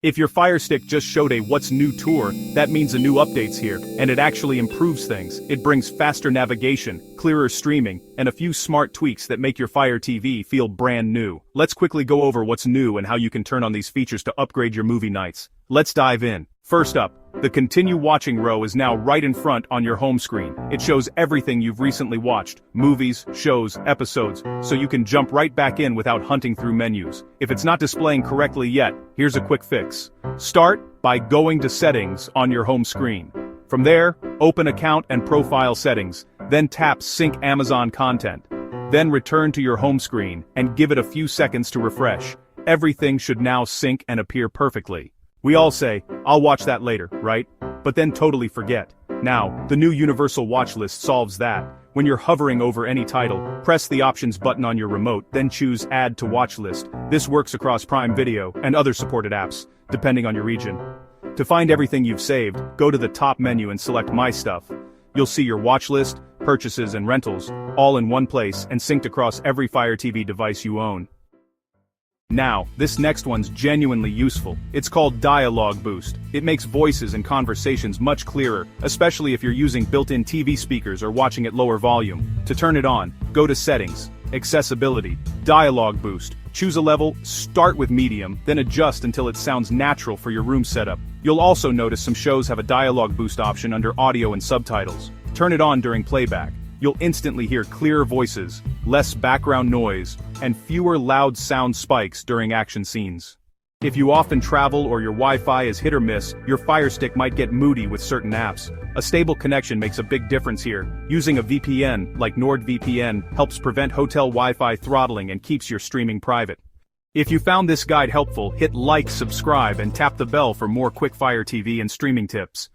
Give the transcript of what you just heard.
If your Fire Stick just showed a What's New tour, that means a new update's here, and it actually improves things. It brings faster navigation, clearer streaming, and a few smart tweaks that make your Fire TV feel brand new. Let's quickly go over what's new and how you can turn on these features to upgrade your movie nights. Let's dive in. First up, the Continue Watching row is now right in front on your home screen. It shows everything you've recently watched, movies, shows, episodes, so you can jump right back in without hunting through menus. If it's not displaying correctly yet, here's a quick fix. Start by going to Settings on your home screen. From there, open Account and Profile Settings, then tap Sync Amazon Content. Then return to your home screen and give it a few seconds to refresh. Everything should now sync and appear perfectly. We all say, "I'll watch that later," right? But then totally forget. Now, the new Universal Watchlist solves that. When you're hovering over any title, press the Options button on your remote, then choose Add to Watchlist. This works across Prime Video and other supported apps, depending on your region. To find everything you've saved, go to the top menu and select My Stuff. You'll see your watch list, purchases and rentals, all in one place and synced across every Fire TV device you own. Now, this next one's genuinely useful. It's called Dialogue Boost. It makes voices and conversations much clearer, especially if you're using built-in TV speakers or watching at lower volume. To turn it on, go to Settings, Accessibility, Dialogue Boost. Choose a level, start with medium, then adjust until it sounds natural for your room setup. You'll also notice some shows have a dialogue boost option under audio and subtitles. Turn it on during playback. You'll instantly hear clearer voices, less background noise, and fewer loud sound spikes during action scenes. If you often travel or your Wi-Fi is hit or miss, your Fire Stick might get moody with certain apps. A stable connection makes a big difference here. Using a VPN, like NordVPN, helps prevent hotel Wi-Fi throttling and keeps your streaming private. If you found this guide helpful, hit like, subscribe, and tap the bell for more quick Fire TV and streaming tips.